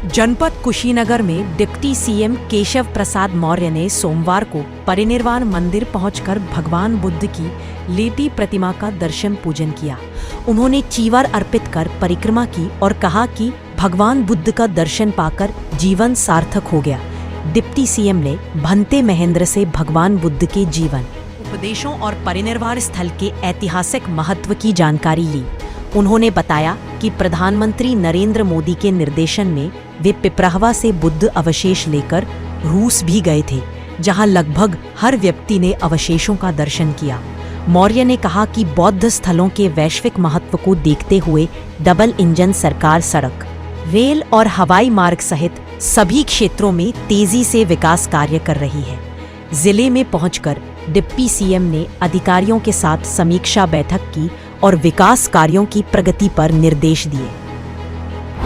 जनपद कुशीनगर में deputy CM Keshav Prasad Maurya ने सोमवार को परिनिर्वाण मंदिर पहुंचकर भगवान बुद्ध की लेटी प्रतिमा का दर्शन पूजन किया। उन्होंने चीवर अर्पित कर परिक्रमा की और कहा कि भगवान बुद्ध का दर्शन पाकर जीवन सार्थक हो गया। डिप्टी सीएम ने भंते महेंद्र से भगवान बुद्ध के जीवन, उपदेशों और परिनिर्वाण स्थल के ऐतिहासिक महत्व की जानकारी ली। उन्होंने बताया कि प्रधानमंत्री नरेंद्र मोदी के निर्देशन में वे पिपराहवा से बुद्ध अवशेष लेकर रूस भी गए थे, जहां लगभग हर व्यक्ति ने अवशेषों का दर्शन किया। मौर्य ने कहा कि बौद्ध स्थलों के वैश्विक महत्व को देखते हुए डबल इंजन सरकार सड़क, रेल और हवाई मार्ग सहित सभी क्षेत्रों में तेजी से विकास कार्य कर रही है। जिले में पहुंचकर डिप्टी सीएम ने अधिकारियों के साथ समीक्षा बैठक की और विकास कार्यों की प्रगति पर निर्देश दिए।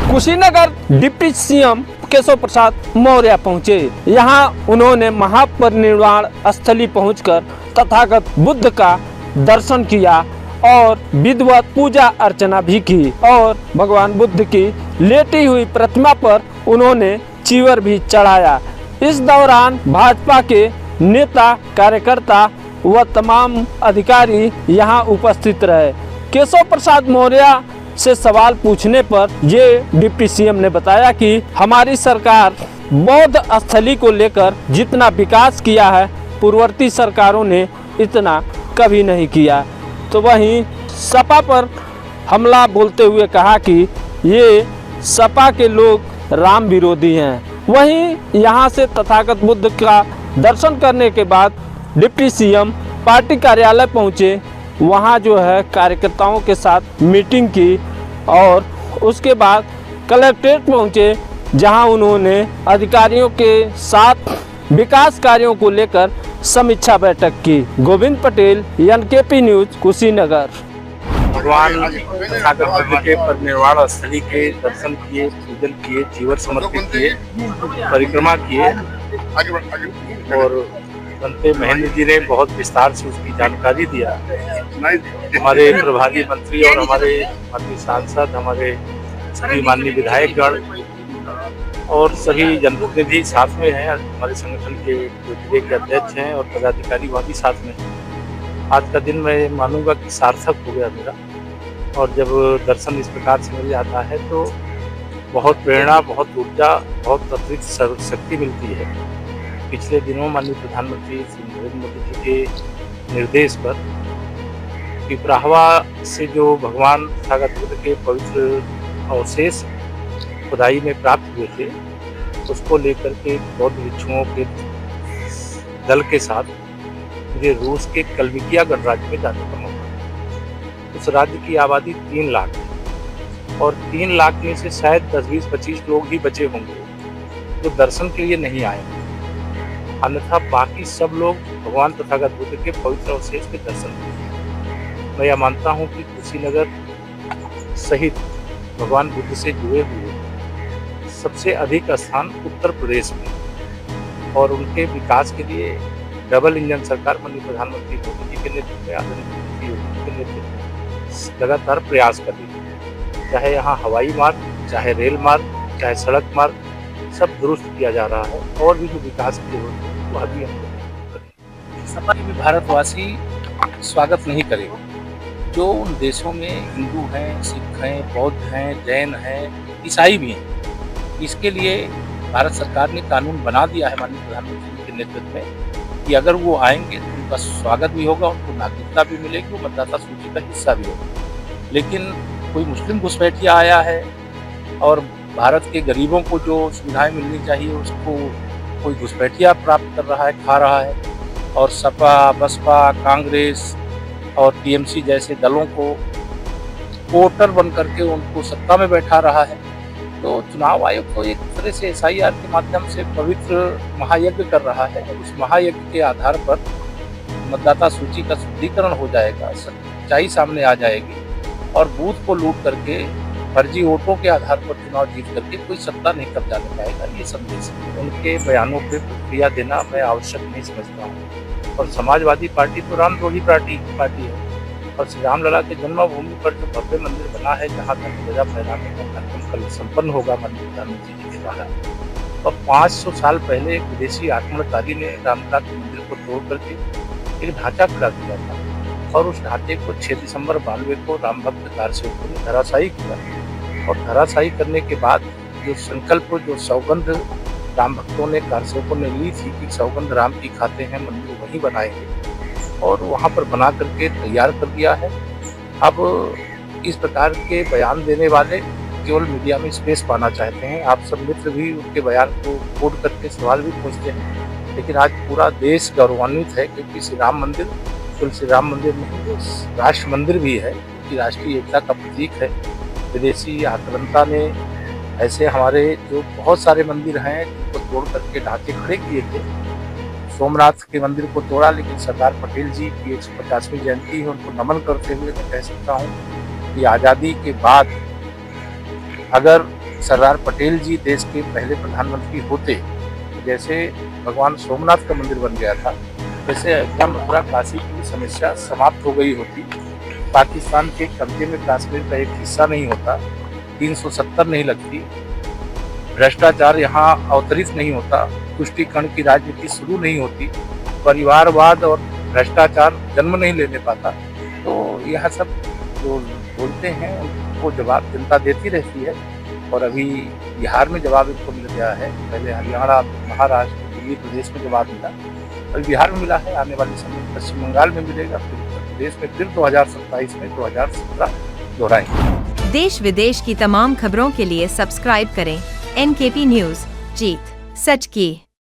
कुशीनगर डिप्टी सीएम केशव प्रसाद मौर्य पहुंचे। यहां उन्होंने महापरिनिर्वाण स्थली पहुंचकर तथागत बुद्ध का दर्शन किया और विधिवत पूजा अर्चना भी की और भगवान बुद्ध की लेटी हुई प्रतिमा पर उन्होंने चीवर भी चढ़ाया। इस दौरान भाजपा के नेता, कार्यकर्ता व तमाम अधिकारी यहां उपस्थित रहे। केशव प्रसाद मौर्य से सवाल पूछने पर ये डिप्टी सीएम ने बताया कि हमारी सरकार बौद्ध स्थली को लेकर जितना विकास किया है, पूर्ववर्ती सरकारों ने इतना कभी नहीं किया। तो वहीं सपा पर हमला बोलते हुए कहा कि ये सपा के लोग राम विरोधी हैं। वहीं यहाँ से तथागत बुद्ध का दर्शन करने के बाद डिप्टी सीएम पार्टी कार्यालय पहुँचे। वहाँ जो है कार्यकर्ताओं के साथ मीटिंग की और उसके बाद कलेक्ट्रेट पहुँचे, जहाँ उन्होंने अधिकारियों के साथ विकास कार्यों को लेकर समीक्षा बैठक की। Govind Patel, NKP news, Kushinagar. भगवान तथागत बुद्ध के परिनिर्वाण स्थली के दर्शन किए, पूजन किए, जीवन समर्पित किए, परिक्रमा किए और भंते महेंद्र जी ने बहुत विस्तार से उसकी जानकारी दिया। हमारे प्रभारी मंत्री और हमारे माननीय सांसद, हमारे सभी माननीय विधायकगण और सभी जनप्रतिनिधि साथ में हैं। हमारे संगठन के जो जिले के अध्यक्ष हैं और पदाधिकारी वह भी साथ में हैं। आज का दिन मैं मानूंगा कि सार्थक हो गया मेरा। और जब दर्शन इस प्रकार से मिल जाता है तो बहुत प्रेरणा, बहुत ऊर्जा, बहुत अतिरिक्त शक्ति मिलती है। पिछले दिनों माननीय प्रधानमंत्री श्री नरेंद्र मोदी जी के निर्देश पर पिपराहवा से जो भगवान तथागत बुद्ध के पवित्र अवशेष खुदाई में प्राप्त हुए थे, उसको लेकर के बौद्ध भिक्षुओं के दल के साथ मुझे रूस के कल्विकिया गणराज्य में जाने का मौका। उस राज्य की आबादी 3 लाख है और 3 लाख में से शायद 10, 20, 25 लोग ही बचे होंगे जो दर्शन के लिए नहीं आए। अन्यथा बाकी सब लोग भगवान तथागत बुद्ध के पवित्र अवशेष के दर्शन किए। मैं यह मानता हूँ कि कुशीनगर सहित भगवान बुद्ध से जुड़े हुए सबसे अधिक स्थान उत्तर प्रदेश में और उनके विकास के लिए डबल इंजन सरकार माननीय प्रधानमंत्री मोदी जी के नेतृत्व में, आदरणीय योगी के नेतृत्व में लगातार प्रयास कर रही है। चाहे यहाँ हवाई मार्ग, चाहे रेल मार्ग, चाहे सड़क मार्ग, सब दुरुस्त किया जा रहा है और भी जो विकास की जरूरत है वह भी हम करें। सपा के भी भारतवासी स्वागत नहीं करेगा। जो उन देशों में हिंदू हैं, सिख हैं, बौद्ध हैं, जैन हैं, ईसाई भी हैं, इसके लिए भारत सरकार ने कानून बना दिया है माननीय प्रधानमंत्री के नेतृत्व में कि अगर वो आएंगे तो उनका स्वागत भी होगा, उनको नागरिकता भी मिलेगी, वो मतदाता सूची का हिस्सा भी होगा। लेकिन कोई मुस्लिम घुसपैठिया आया है और भारत के गरीबों को जो सुविधाएं मिलनी चाहिए उसको कोई घुसपैठिया प्राप्त कर रहा है, खा रहा है और सपा, बसपा, कांग्रेस और टीएमसी जैसे दलों को वोटर बन करके उनको सत्ता में बैठा रहा है। तो चुनाव आयोग तो एक तरह से SIR के माध्यम से पवित्र महायज्ञ कर रहा है। उस महायज्ञ के आधार पर मतदाता सूची का शुद्धिकरण हो जाएगा, सच्चाई सामने आ जाएगी और बूथ को लूट करके फर्जी वोटों के आधार पर चुनाव जीत करके कोई सत्ता नहीं कब्जा कर पाएगा। ये संदेश है। उनके बयानों पर प्रतिक्रिया देना मैं आवश्यक नहीं समझता हूँ। और समाजवादी पार्टी तो रामद्रोही पार्टी है और श्री रामलला के जन्मभूमि पर जो भव्य मंदिर बना है, जहाँ तक ध्वजा फहराने का कार्यक्रम कल संपन्न होगा माननीय प्रधानमंत्री जी के द्वारा। और 500 साल पहले एक विदेशी आक्रमणकारी ने रामलला के मंदिर को तोड़ करके एक ढांचा खड़ा किया था और उस ढांचे को 6 दिसंबर 92 को राम भक्त कारसेवकों ने धराशायी किया। और धराशायी करने के बाद जो संकल्प, जो सौगंध राम भक्तों ने, कारसेवकों ने ली थी कि सौगंध राम की खाते हैं, मंदिर वहीं बनाएंगे, और वहाँ पर बना करके तैयार कर दिया है। अब इस प्रकार के बयान देने वाले केवल मीडिया में स्पेस पाना चाहते हैं। आप सब मित्र भी उनके बयान को कोट करके सवाल भी पूछते हैं, लेकिन आज पूरा देश गौरवान्वित है क्योंकि श्री राम मंदिर केवल श्री राम मंदिर नहीं, राष्ट्र मंदिर भी है, क्योंकि राष्ट्रीय एकता का प्रतीक है। विदेशी आक्रांता ने ऐसे हमारे जो बहुत सारे मंदिर हैं जिनको तोड़ करके ढांचे खड़े किए थे। सोमनाथ के मंदिर को तोड़ा, लेकिन सरदार पटेल जी की 150वीं जयंती है, उनको नमन करते हुए मैं कह सकता हूँ कि आज़ादी के बाद अगर सरदार पटेल जी देश के पहले प्रधानमंत्री होते, जैसे भगवान सोमनाथ का मंदिर बन गया था, वैसे अयोध्या, मथुरा, काशी की समस्या समाप्त हो गई होती। पाकिस्तान के कब्जे में कश्मीर का एक हिस्सा नहीं होता, 370 नहीं लगती, भ्रष्टाचार यहाँ अवतरित नहीं होता, तुष्टीकरण की राजनीति शुरू नहीं होती, परिवारवाद और भ्रष्टाचार जन्म नहीं लेने पाता। तो यह सब जो बोलते हैं उनको जवाब जनता देती रहती है। और अभी बिहार में जवाब इनको मिल गया है, पहले हरियाणा, महाराष्ट्र, दिल्ली प्रदेश में जवाब मिला, अभी बिहार में मिला है, आने वाले समय में पश्चिम बंगाल में मिलेगा, फिर उत्तर प्रदेश में, फिर 2027 में 2017 दोहराएंगे। देश विदेश की तमाम खबरों के लिए सब्सक्राइब करें NKP न्यूज। जीत सच की।